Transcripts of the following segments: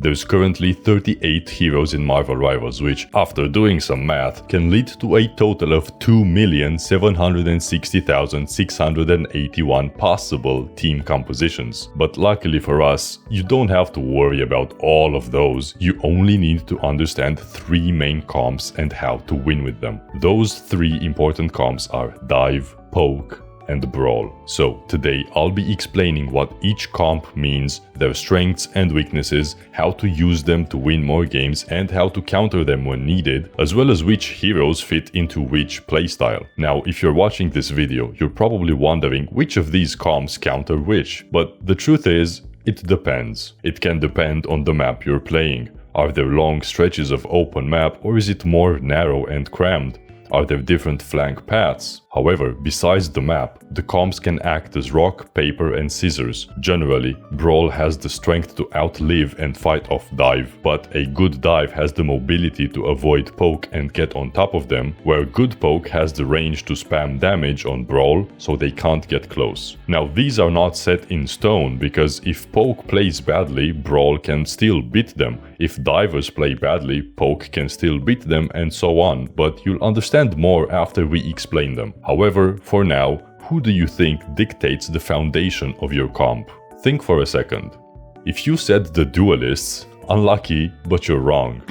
There's currently 38 heroes in Marvel Rivals, which, after doing some math, can lead to a total of 2,760,681 possible team compositions. But luckily for us, you don't have to worry about all of those. You only need to understand 3 main comps and how to win with them. Those 3 important comps are Dive, Poke, and Brawl. So today I'll be explaining what each comp means, their strengths and weaknesses, how to use them to win more games, and how to counter them when needed, as well as which heroes fit into which playstyle. Now, if you're watching this video, you're probably wondering which of these comps counter which, but the truth is, it depends. It can depend on the map you're playing. Are there long stretches of open map, or is it more narrow and crammed? Are there different flank paths? However, besides the map, the comps can act as rock, paper, and scissors. Generally, Brawl has the strength to outlive and fight off Dive, but a good Dive has the mobility to avoid Poke and get on top of them, where good Poke has the range to spam damage on Brawl, so they can't get close. Now, these are not set in stone, because if Poke plays badly, Brawl can still beat them. If Divers play badly, Poke can still beat them, and so on, but you'll understand more after we explain them. However, for now, who do you think dictates the foundation of your comp? Think for a second. If you said the duelists, unlucky, but you're wrong.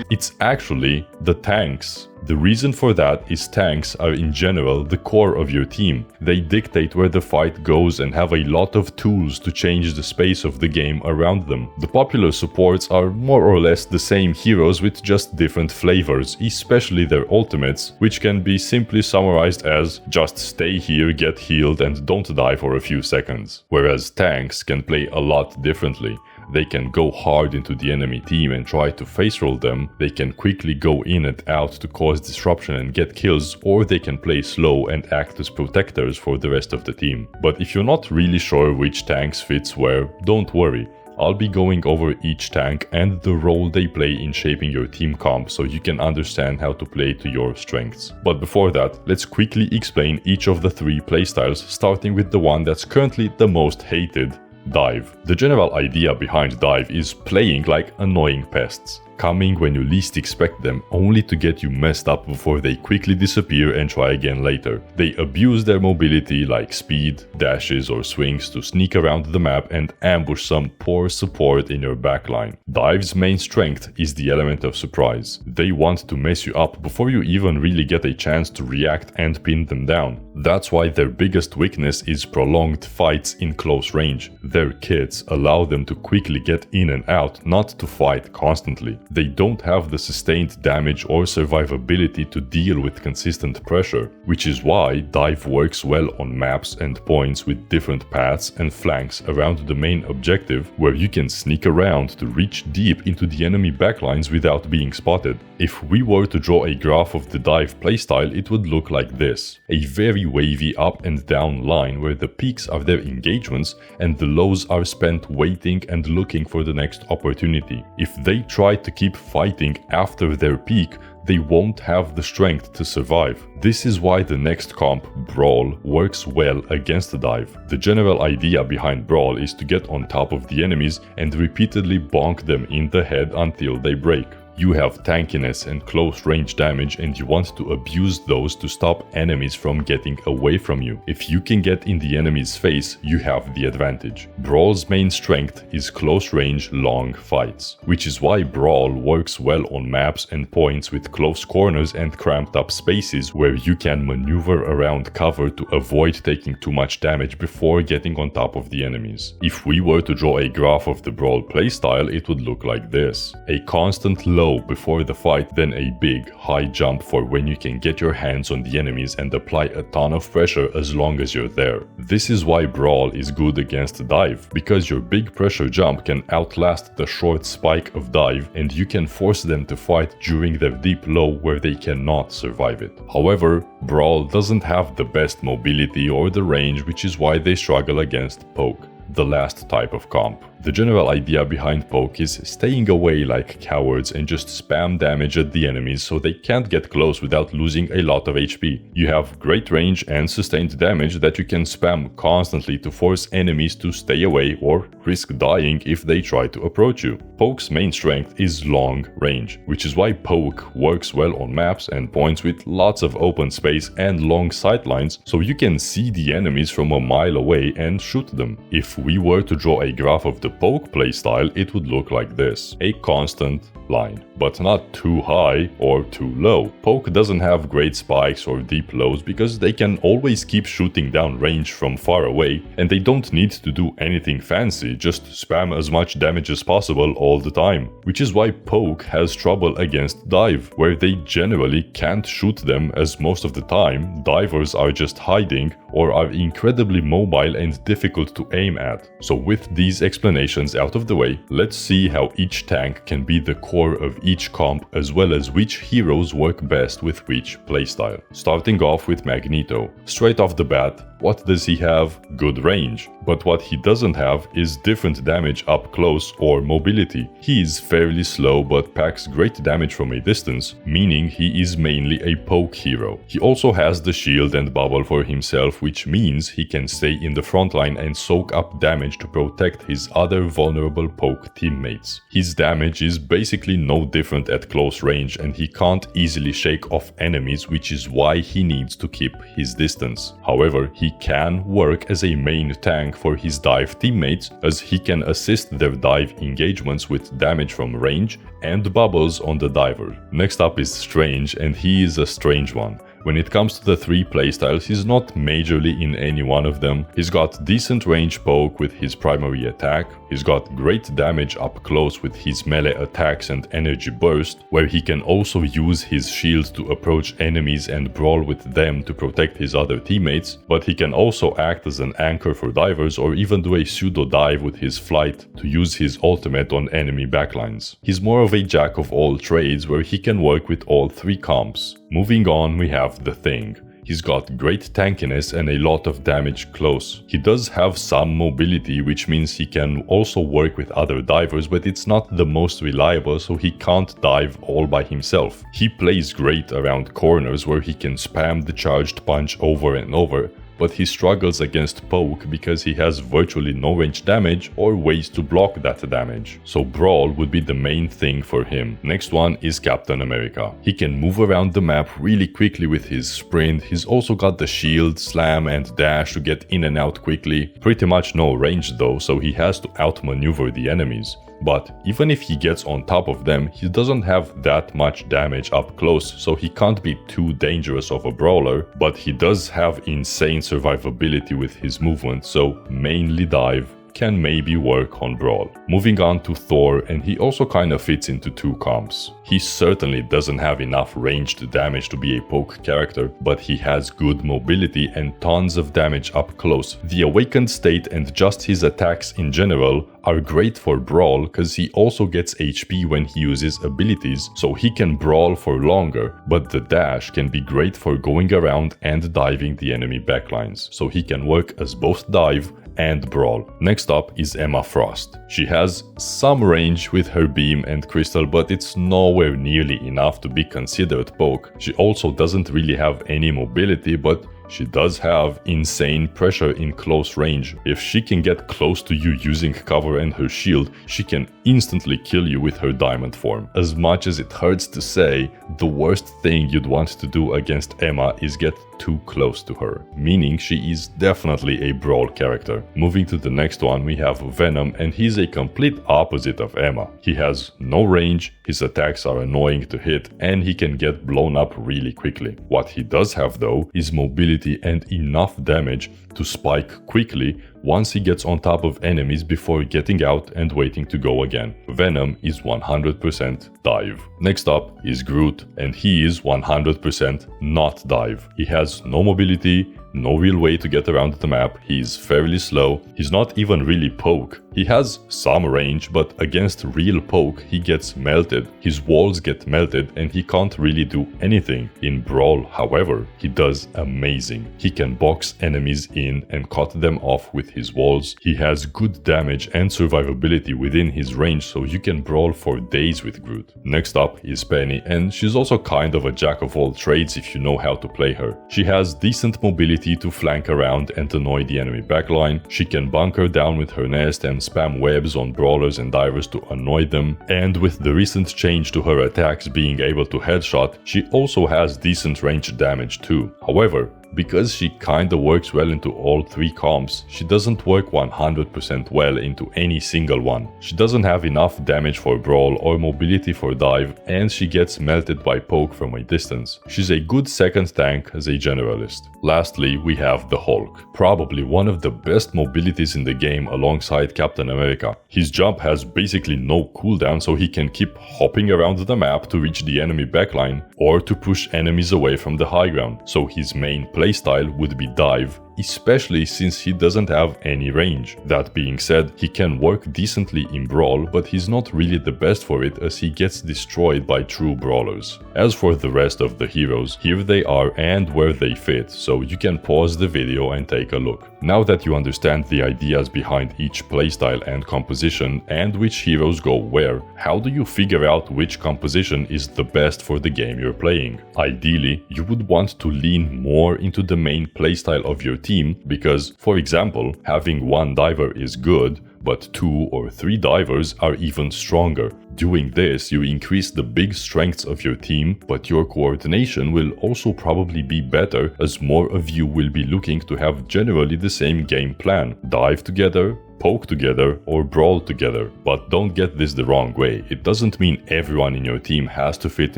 It's actually the tanks. The reason for that is tanks are in general the core of your team. They dictate where the fight goes and have a lot of tools to change the space of the game around them. The popular supports are more or less the same heroes with just different flavors, especially their ultimates, which can be simply summarized as just stay here, get healed, and don't die for a few seconds. Whereas tanks can play a lot differently. They can go hard into the enemy team and try to face roll them, they can quickly go in and out to cause disruption and get kills, or they can play slow and act as protectors for the rest of the team. But if you're not really sure which tanks fits where, don't worry. I'll be going over each tank and the role they play in shaping your team comp so you can understand how to play to your strengths. But before that, let's quickly explain each of the 3 playstyles, starting with the one that's currently the most hated, Dive. The general idea behind Dive is playing like annoying pests, coming when you least expect them, only to get you messed up before they quickly disappear and try again later. They abuse their mobility like speed, dashes, or swings to sneak around the map and ambush some poor support in your backline. Dive's main strength is the element of surprise. They want to mess you up before you even really get a chance to react and pin them down. That's why their biggest weakness is prolonged fights in close range. Their kits allow them to quickly get in and out, not to fight constantly. They don't have the sustained damage or survivability to deal with consistent pressure, which is why Dive works well on maps and points with different paths and flanks around the main objective, where you can sneak around to reach deep into the enemy backlines without being spotted. If we were to draw a graph of the Dive playstyle, it would look like this. A very wavy up and down line where the peaks are their engagements and the lows are spent waiting and looking for the next opportunity. If they try to keep fighting after their peak, they won't have the strength to survive. This is why the next comp, Brawl, works well against Dive. The general idea behind Brawl is to get on top of the enemies and repeatedly bonk them in the head until they break. You have tankiness and close range damage, and you want to abuse those to stop enemies from getting away from you. If you can get in the enemy's face, you have the advantage. Brawl's main strength is close range, long fights, which is why Brawl works well on maps and points with close corners and cramped up spaces where you can maneuver around cover to avoid taking too much damage before getting on top of the enemies. If we were to draw a graph of the Brawl playstyle, it would look like this. A constant low before the fight, then a big, high jump for when you can get your hands on the enemies and apply a ton of pressure as long as you're there. This is why Brawl is good against Dive, because your big pressure jump can outlast the short spike of Dive and you can force them to fight during their deep low where they cannot survive it. However, Brawl doesn't have the best mobility or the range, which is why they struggle against Poke, the last type of comp. The general idea behind poke is staying away like cowards and just spam damage at the enemies so they can't get close without losing a lot of HP. You have great range and sustained damage that you can spam constantly to force enemies to stay away or risk dying if they try to approach you. Poke's main strength is long range, which is why poke works well on maps and points with lots of open space and long sightlines, so you can see the enemies from a mile away and shoot them. If we were to draw a graph of the poke playstyle, it would look like this: a constant line, but not too high or too low. Poke doesn't have great spikes or deep lows because they can always keep shooting down range from far away, and they don't need to do anything fancy, just spam as much damage as possible all the time. Which is why poke has trouble against dive, where they generally can't shoot them, as most of the time divers are just hiding or are incredibly mobile and difficult to aim at. So with these explanations out of the way, let's see how each tank can be the core of each comp, as well as which heroes work best with which playstyle. Starting off with Magneto. Straight off the bat, what does he have? Good range. But what he doesn't have is different damage up close or mobility. He is fairly slow but packs great damage from a distance, meaning he is mainly a poke hero. He also has the shield and bubble for himself, which means he can stay in the front line and soak up damage to protect his other vulnerable poke teammates. His damage is basically no different at close range, and he can't easily shake off enemies, which is why he needs to keep his distance. However, he can work as a main tank for his dive teammates, as he can assist their dive engagements with damage from range and bubbles on the diver. Next up is Strange, and he is a strange one. When it comes to the three playstyles, he's not majorly in any one of them. He's got decent range poke with his primary attack, he's got great damage up close with his melee attacks and energy burst, where he can also use his shield to approach enemies and brawl with them to protect his other teammates, but he can also act as an anchor for divers or even do a pseudo dive with his flight to use his ultimate on enemy backlines. He's more of a jack of all trades, where he can work with all three comps. Moving on, we have the Thing. He's got great tankiness and a lot of damage close. He does have some mobility, which means he can also work with other divers, but it's not the most reliable, so he can't dive all by himself. He plays great around corners where he can spam the charged punch over and over, but he struggles against poke because he has virtually no range damage or ways to block that damage. So Brawl would be the main thing for him. Next one is Captain America. He can move around the map really quickly with his sprint. He's also got the shield, slam and dash to get in and out quickly. Pretty much no range though, so he has to outmaneuver the enemies. But even if he gets on top of them, he doesn't have that much damage up close, so he can't be too dangerous of a brawler, but he does have insane survivability with his movement, so mainly dive can maybe work on Brawl. Moving on to Thor, and he also kinda fits into two comps. He certainly doesn't have enough ranged damage to be a poke character, but he has good mobility and tons of damage up close. The awakened state and just his attacks in general are great for Brawl, cause he also gets HP when he uses abilities, so he can brawl for longer, but the dash can be great for going around and diving the enemy backlines, so he can work as both dive and Brawl. Next up is Emma Frost. She has some range with her beam and crystal, but it's nowhere nearly enough to be considered poke. She also doesn't really have any mobility, but she does have insane pressure in close range. If she can get close to you using cover and her shield, she can instantly kill you with her diamond form. As much as it hurts to say, the worst thing you'd want to do against Emma is get too close to her, meaning she is definitely a Brawl character. Moving to the next one, we have Venom, and he's a complete opposite of Emma. He has no range, his attacks are annoying to hit, and he can get blown up really quickly. What he does have though is mobility and enough damage to spike quickly once he gets on top of enemies before getting out and waiting to go again. Venom is 100% dive. Next up is Groot, and he is 100% not dive. He has no mobility, no real way to get around the map, he's fairly slow, he's not even really poke, He has some range, but against real poke he gets melted, his walls get melted and he can't really do anything. In Brawl, however, he does amazing. He can box enemies in and cut them off with his walls. He has good damage and survivability within his range, so you can brawl for days with Groot. Next up is Peni, and she's also kind of a jack of all trades if you know how to play her. She has decent mobility to flank around and annoy the enemy backline. She can bunker down with her nest and spam webs on brawlers and divers to annoy them. And with the recent change to her attacks being able to headshot, she also has decent range damage too. However, because she kinda works well into all three comps, she doesn't work 100% well into any single one. She doesn't have enough damage for Brawl or mobility for dive, and she gets melted by poke from a distance. She's a good second tank as a generalist. Lastly, we have the Hulk, probably one of the best mobilities in the game alongside Captain America. His jump has basically no cooldown, so he can keep hopping around the map to reach the enemy backline or to push enemies away from the high ground, so his main playstyle would be dive, especially since he doesn't have any range. That being said, he can work decently in Brawl, but he's not really the best for it as he gets destroyed by true brawlers. As for the rest of the heroes, here they are and where they fit, so you can pause the video and take a look. Now that you understand the ideas behind each playstyle and composition and which heroes go where, how do you figure out which composition is the best for the game you're playing? Ideally, you would want to lean more into the main playstyle of your team because, for example, having one diver is good, but 2 or 3 divers are even stronger. Doing this, you increase the big strengths of your team, but your coordination will also probably be better as more of you will be looking to have generally the same game plan. Dive together, poke together, or brawl together. But don't get this the wrong way, it doesn't mean everyone in your team has to fit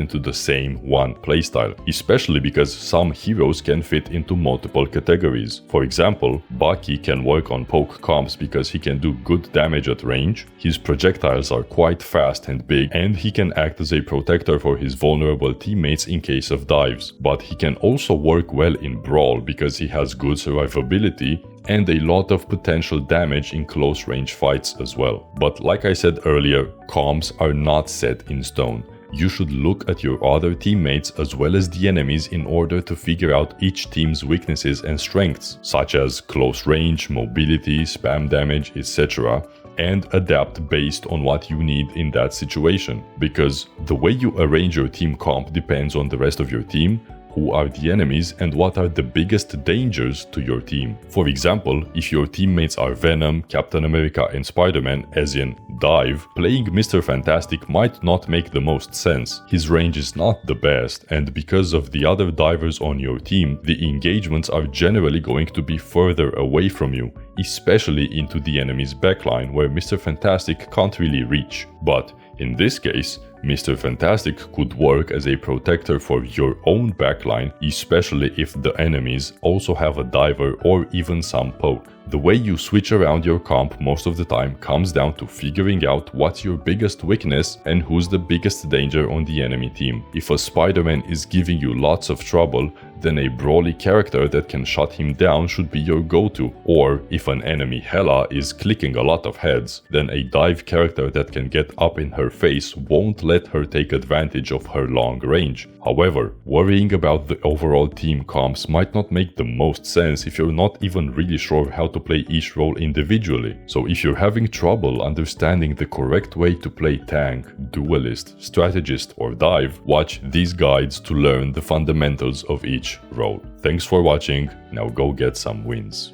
into the same one playstyle, especially because some heroes can fit into multiple categories. For example, Bucky can work on poke comps because he can do good damage at range, his projectiles are quite fast and big, and he can act as a protector for his vulnerable teammates in case of dives. But he can also work well in Brawl because he has good survivability and a lot of potential damage in close range fights as well. But like I said earlier, comps are not set in stone. You should look at your other teammates as well as the enemies in order to figure out each team's weaknesses and strengths, such as close range, mobility, spam damage, etc., and adapt based on what you need in that situation. Because the way you arrange your team comp depends on the rest of your team, who are the enemies, and what are the biggest dangers to your team. For example, if your teammates are Venom, Captain America and Spider-Man, as in dive, playing Mr. Fantastic might not make the most sense. His range is not the best, and because of the other divers on your team, the engagements are generally going to be further away from you, especially into the enemy's backline where Mr. Fantastic can't really reach. But in this case, Mr. Fantastic could work as a protector for your own backline, especially if the enemies also have a diver or even some poke. The way you switch around your comp most of the time comes down to figuring out what's your biggest weakness and who's the biggest danger on the enemy team. If a Spider-Man is giving you lots of trouble, then a brawly character that can shut him down should be your go-to. Or if an enemy Hela is clicking a lot of heads, then a dive character that can get up in her face won't let her take advantage of her long range. However, worrying about the overall team comps might not make the most sense if you're not even really sure how to play each role individually. So if you're having trouble understanding the correct way to play tank, duelist, strategist or dive, watch these guides to learn the fundamentals of each role. Thanks for watching, now go get some wins.